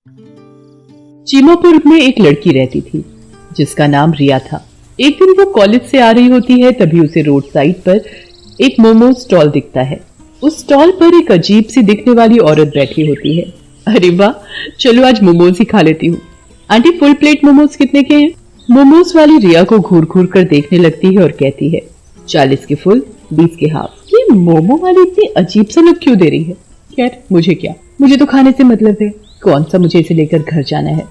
चीमापुर में एक लड़की रहती थी जिसका नाम रिया था। एक दिन वो कॉलेज से आ रही होती है, तभी उसे रोड साइड पर एक मोमोज स्टॉल दिखता है। उस स्टॉल पर एक अजीब सी दिखने वाली औरत बैठी होती है। अरे वाह, चलो आज मोमोज ही खा लेती हूँ। आंटी, फुल प्लेट मोमोज कितने के हैं? मोमोज वाली रिया को घूर घूर कर देखने लगती है और कहती है 40 के फुल, 20 के हाफ। ये मोमो वाली इतनी अजीब सा लुक क्यों दे रही है? खैर मुझे क्या, मुझे तो खाने से मतलब है। कौन सा मुझे इसे लेकर घर जाना है।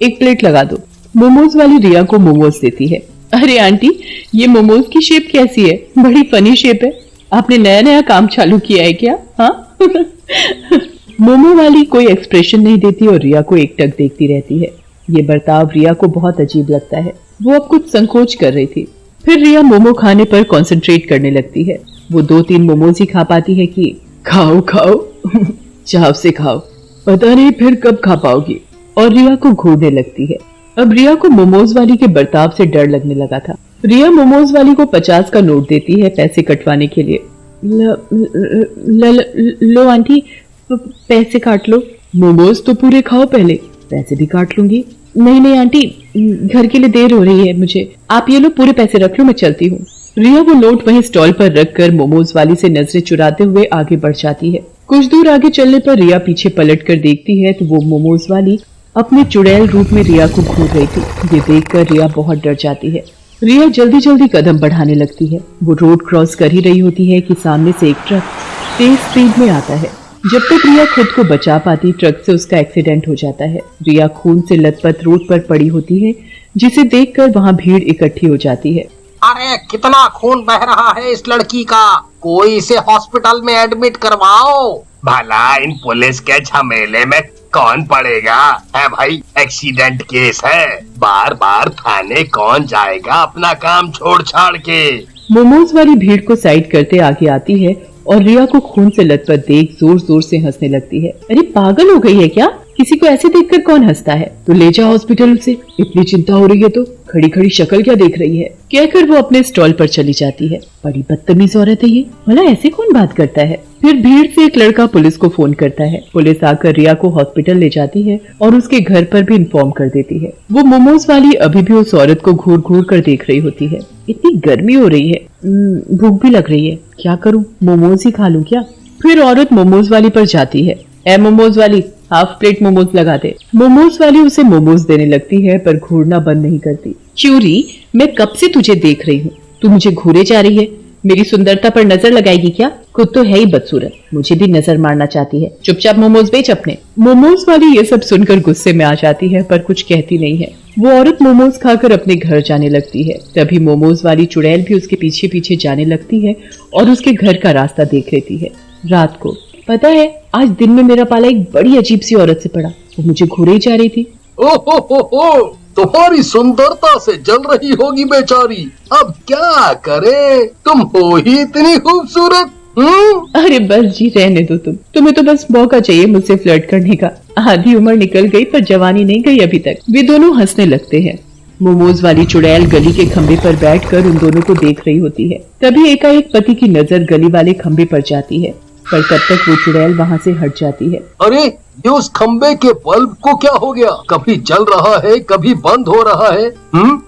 एक प्लेट लगा दो। मोमोज वाली रिया को मोमोज देती है। अरे आंटी, ये मोमोज की शेप कैसी है? बड़ी फनी शेप है। आपने नया नया काम चालू किया है क्या? हाँ। मोमो वाली कोई एक्सप्रेशन नहीं देती और रिया को एकटक देखती रहती है। ये बर्ताव रिया को बहुत अजीब लगता है। वो अब कुछ संकोच कर रही थी। फिर रिया मोमो खाने पर कंसंट्रेट करने लगती है। वो 2-3 मोमोज ही खा पाती है कि खाओ खाओ, चाव से खाओ, पता नहीं फिर कब खा पाओगी। और रिया को घूरने लगती है। अब रिया को मोमोज वाली के बर्ताव से डर लगने लगा था। रिया मोमोज वाली को 50 का नोट देती है पैसे कटवाने के लिए। लो आंटी, पैसे काट लो। मोमोज तो पूरे खाओ पहले, पैसे भी काट लूंगी। नहीं आंटी, घर के लिए देर हो रही है मुझे। आप ये लो, पूरे पैसे रख लो, मैं चलती हूँ। रिया वो नोट वहीं स्टॉल पर रखकर मोमोज वाली से नजरें चुराते हुए आगे बढ़ जाती है। कुछ दूर आगे चलने पर रिया पीछे पलटकर देखती है तो वो मोमोज वाली अपने चुड़ैल रूप में रिया को घूर रही थी। ये देखकर रिया बहुत डर जाती है। रिया जल्दी जल्दी कदम बढ़ाने लगती है। वो रोड क्रॉस कर ही रही होती है कि सामने से एक ट्रक तेज स्पीड में आता है। जब तक रिया खुद को बचा पाती, ट्रक से उसका एक्सीडेंट हो जाता है। रिया खून से लथपथ रोड पर पड़ी होती है, जिसे देखकर वहाँ भीड़ इकट्ठी हो जाती है। अरे कितना खून बह रहा है इस लड़की का, कोई इसे हॉस्पिटल में एडमिट करवाओ। भला इन पुलिस के झमेले में कौन पड़ेगा है भाई? एक्सीडेंट केस है, बार बार थाने कौन जाएगा अपना काम छोड़ छाड़ के। मोमोज वाली भीड़ को साइड करते आगे आती है और रिया को खून से लथपथ देख जोर जोर से हंसने लगती है। अरे पागल हो गई है क्या? किसी को ऐसे देखकर कौन हंसता है? तो ले जाओ हॉस्पिटल उसे। इतनी चिंता हो रही है तो खड़ी खड़ी शक्ल क्या देख रही है? कहकर वो अपने स्टॉल पर चली जाती है। बड़ी बदतमीज औरत है ये, भला ऐसे कौन बात करता है? फिर भीड़ से एक लड़का पुलिस को फोन करता है। पुलिस आकर रिया को हॉस्पिटल ले जाती है और उसके घर पर भी इन्फॉर्म कर देती है। वो मोमोज वाली अभी भी उस औरत को घूर घूर कर देख रही होती है। इतनी गर्मी हो रही है, भूख भी लग रही है, क्या करूं, मोमोज ही खा लूं क्या? फिर औरत मोमोज वाली पर जाती है। ए मोमोज वाली, हाफ प्लेट मोमोज लगा दे। मोमोज वाली उसे मोमोज देने लगती है पर घूरना बंद नहीं करती। चूरी, मैं कब से तुझे देख रही हूँ, तू मुझे घूरे जा रही है। मेरी सुंदरता पर नजर लगाएगी क्या? खुद तो है ही बदसूरत, मुझे भी नजर मारना चाहती है। चुपचाप मोमोज बेच अपने। मोमोज वाली ये सब सुनकर गुस्से में आ जाती है पर कुछ कहती नहीं है। वो औरत मोमोज खाकर अपने घर जाने लगती है। तभी मोमोज वाली चुड़ैल भी उसके पीछे पीछे जाने लगती है और उसके घर का रास्ता देख लेती है। रात को, पता है, आज दिन में मेरा पाला एक बड़ी अजीब सी औरत से पड़ा। वो मुझे घूरे ही जा रही थी। ओहो, तुम्हारी सुंदरता से जल रही होगी बेचारी। अब क्या करे, तुम हो ही इतनी खूबसूरत। अरे बस जी, रहने दो तुम्हें तो बस मौका चाहिए मुझसे फ्लर्ट करने का। आधी उम्र निकल गई पर जवानी नहीं गई अभी तक। वे दोनों हंसने लगते हैं। मोमोज वाली चुड़ैल गली के खंबे पर बैठकर उन दोनों को देख रही होती है। तभी एकाएक पति की नजर गली वाले खंबे पर जाती है, पर तब तक वो चुड़ैल वहाँ से हट जाती है। अरे ये उस खंबे के बल्ब को क्या हो गया? कभी जल रहा है, कभी बंद हो रहा है।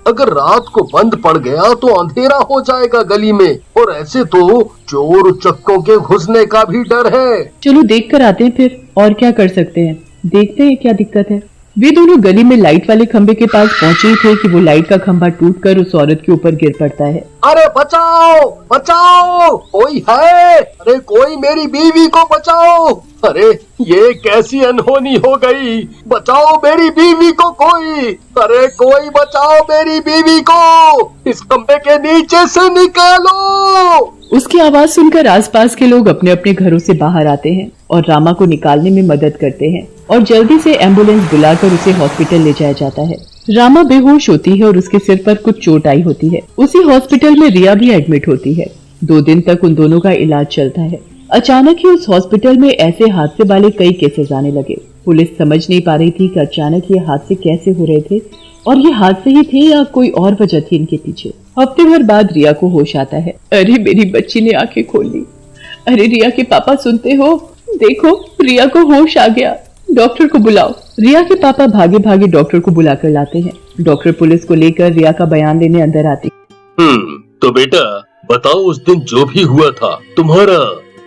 अगर रात को बंद पड़ गया तो अंधेरा हो जाएगा गली में, और ऐसे तो चोर उचक्कों के घुसने का भी डर है। चलो देख कर आते हैं फिर, और क्या कर सकते हैं, देखते हैं क्या दिक्कत है। वे दोनों गली में लाइट वाले खंबे के पास पहुंचे ही थे कि वो लाइट का खंभा टूटकर उस औरत के ऊपर गिर पड़ता है। अरे बचाओ बचाओ, कोई है? अरे कोई मेरी बीवी को बचाओ। अरे ये कैसी अनहोनी हो गई, बचाओ मेरी बीवी को कोई। अरे कोई बचाओ मेरी बीवी को, इस खंबे के नीचे से निकालो। उसकी आवाज सुनकर आसपास के लोग अपने अपने घरों से बाहर आते हैं और रामा को निकालने में मदद करते हैं और जल्दी से एम्बुलेंस बुलाकर उसे हॉस्पिटल ले जाया जाता है। रामा बेहोश होती है और उसके सिर पर कुछ चोट आई होती है। उसी हॉस्पिटल में रिया भी एडमिट होती है। 2 दिन तक उन दोनों का इलाज चलता है। अचानक ही उस हॉस्पिटल में ऐसे हादसे वाले कई केसेस आने लगे। पुलिस समझ नहीं पा रही थी कि अचानक ये हादसे कैसे हो रहे थे और ये हादसे ही थे या कोई और वजह थी इनके पीछे। हफ्ते भर बाद रिया को होश आता है। अरे मेरी बच्ची ने आंखें खोल ली। अरे रिया के पापा सुनते हो, देखो रिया को होश आ गया, डॉक्टर को बुलाओ। रिया के पापा भागे भागे डॉक्टर को बुलाकर लाते हैं। डॉक्टर पुलिस को लेकर रिया का बयान लेने अंदर आती। तो बेटा बताओ, उस दिन जो भी हुआ था, तुम्हारा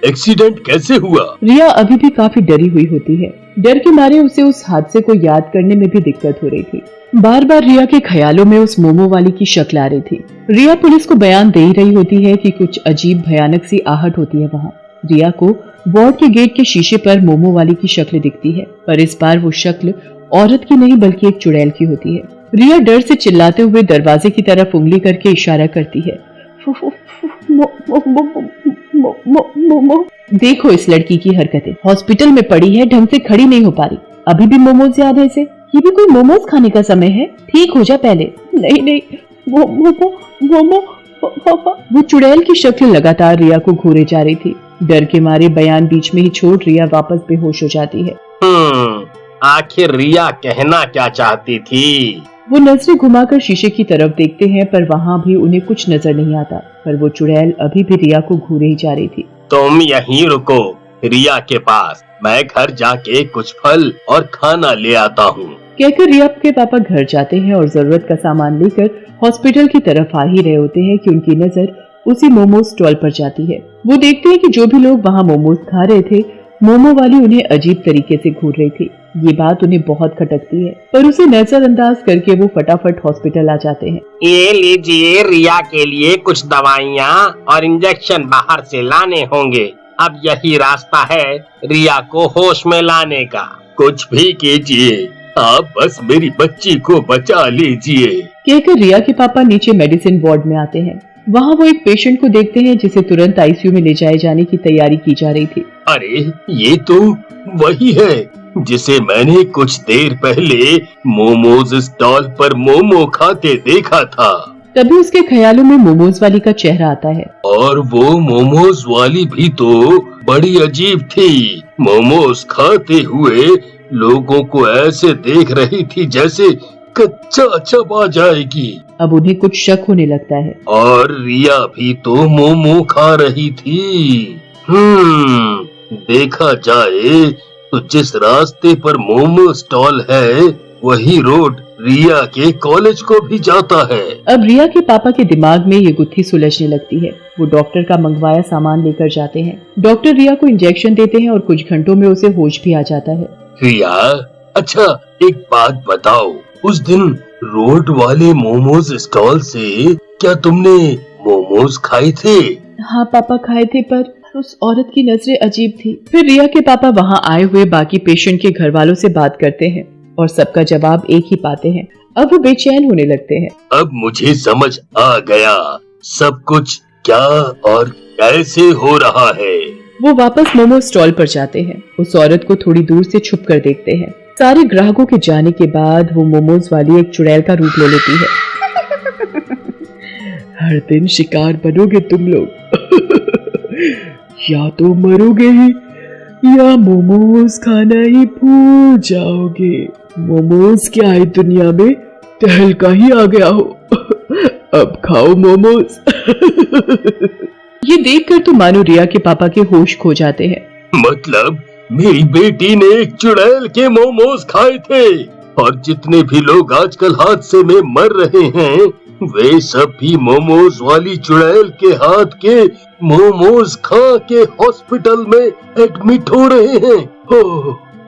एक्सीडेंट कैसे हुआ? रिया अभी भी काफी डरी हुई होती है। डर के मारे उसे उस हादसे को याद करने में भी दिक्कत हो रही थी। बार बार रिया के ख्यालों में उस मोमो वाली की शक्ल आ रही थी। रिया पुलिस को बयान दे ही रही होती है कि कुछ अजीब भयानक सी आहट होती है वहाँ। रिया को वार्ड के गेट के शीशे पर मोमो वाली की शक्ल दिखती है, पर इस बार वो शक्ल औरत की नहीं बल्कि एक चुड़ैल की होती है। रिया डर से चिल्लाते हुए दरवाजे की तरफ उंगली करके इशारा करती है। देखो इस लड़की की हरकतें, हॉस्पिटल में पड़ी है, ढंग से खड़ी नहीं हो पा रही, अभी भी मोमोज याद है इसे? ये भी कोई मोमोज खाने का समय है? ठीक हो जा पहले। नहीं मोमो। वो चुड़ैल की शक्ल लगातार रिया को घूरे जा रही थी। डर के मारे बयान बीच में ही छोड़ रिया वापस बेहोश हो जाती है। आखिर रिया कहना क्या चाहती थी? वो नजरें घुमाकर शीशे की तरफ देखते हैं, पर वहाँ भी उन्हें कुछ नजर नहीं आता। पर वो चुड़ैल अभी भी रिया को घूरे ही जा रही थी। तुम यहीं रुको रिया के पास, मैं घर जाके कुछ फल और खाना ले आता हूँ। कहकर रिया के पापा घर जाते हैं और जरूरत का सामान लेकर हॉस्पिटल की तरफ आ ही रहे होते हैं कि उनकी नजर उसी मोमोज स्टॉल पर जाती है। वो देखते हैं कि जो भी लोग वहाँ मोमोज खा रहे थे, मोमो वाली उन्हें अजीब तरीके से घूर रही थी। ये बात उन्हें बहुत खटकती है, पर उसे नजरअंदाज करके वो फटाफट हॉस्पिटल आ जाते हैं। ये लीजिए, रिया के लिए कुछ दवाइयाँ और इंजेक्शन बाहर से लाने होंगे। अब यही रास्ता है रिया को होश में लाने का। कुछ भी कीजिए, आप बस मेरी बच्ची को बचा लीजिए। कहकर रिया के पापा नीचे मेडिसिन वार्ड में आते हैं। वहाँ वो एक पेशेंट को देखते हैं जिसे तुरंत आईसीयू में ले जाए जाने की तैयारी की जा रही थी। अरे ये तो वही है जिसे मैंने कुछ देर पहले मोमोज स्टॉल पर मोमो खाते देखा था। तभी उसके ख्यालों में मोमोज वाली का चेहरा आता है। और वो मोमोज वाली भी तो बड़ी अजीब थी। मोमोज खाते हुए लोगों को ऐसे देख रही थी जैसे कच्चा चबा जाएगी। अब उन्हें कुछ शक होने लगता है। और रिया भी तो मोमो खा रही थी। देखा जाए तो जिस रास्ते पर मोमो स्टॉल है वही रोड रिया के कॉलेज को भी जाता है। अब रिया के पापा के दिमाग में ये गुत्थी सुलझने लगती है। वो डॉक्टर का मंगवाया सामान लेकर जाते हैं। डॉक्टर रिया को इंजेक्शन देते हैं और कुछ घंटों में उसे होश भी आ जाता है। रिया, अच्छा एक बात बताओ, उस दिन रोड वाले मोमोज स्टॉल से क्या तुमने मोमोज खाए थे? हाँ पापा खाए थे, पर उस औरत की नजरें अजीब थी। फिर रिया के पापा वहाँ आए हुए बाकी पेशेंट के घर वालों से बात करते हैं और सबका जवाब एक ही पाते हैं। अब वो बेचैन होने लगते हैं। अब मुझे समझ आ गया सब कुछ क्या और कैसे हो रहा है। वो वापस मोमो स्टॉल पर जाते हैं। उस औरत को थोड़ी दूर से छुप कर देखते हैं। सारे ग्राहकों के जाने के बाद वो मोमोज वाली एक चुड़ैल का रूप ले लेती है। हर दिन शिकार बनोगे तुम लोग। या तो मरोगे ही या मोमोज खाना ही भूल जाओगे। मोमोज क्या है दुनिया में, तहलका ही आ गया हो। अब खाओ मोमोज। ये देखकर तो मानो रिया के पापा के होश खो जाते हैं। मतलब मेरी बेटी ने एक चुड़ैल के मोमोज खाए थे और जितने भी लोग आजकल हादसे में मर रहे हैं वे सब भी मोमोज वाली चुड़ैल के हाथ के मोमोज खा के हॉस्पिटल में एडमिट हो रहे हैं।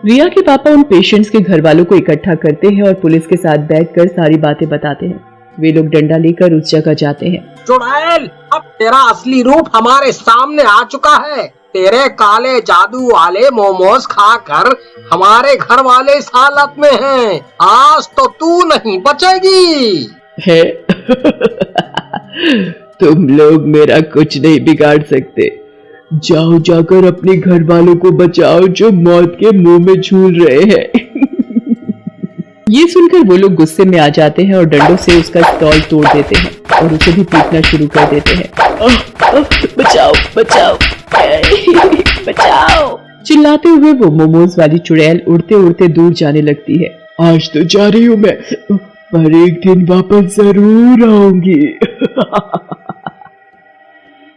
रिया के पापा उन पेशेंट्स के घर वालों को इकट्ठा करते हैं और पुलिस के साथ बैठकर सारी बातें बताते हैं। वे लोग डंडा लेकर उस जगह जाते हैं। चुड़ैल, अब तेरा असली रूप हमारे सामने आ चुका है। तेरे काले जादू वाले मोमोज खाकर हमारे घर वाले इस हालत में हैं। आज तो तू नहीं बचेगी। है तुम लोग मेरा कुछ नहीं बिगाड़ सकते। जाओ जाकर अपने घर वालों को बचाओ जो मौत के मुंह में झूल रहे हैं। ये सुनकर वो लोग गुस्से में आ जाते हैं और डंडों से उसका स्टॉल तोड़ देते हैं और उसे भी पीटना शुरू कर देते हैं। बचाओ बचाओ बचाओ। चिल्लाते हुए वो मोमोज वाली चुड़ैल उड़ते उड़ते दूर जाने लगती है। आज तो जा रही हूँ मैं, पर एक दिन वापस जरूर आऊंगी।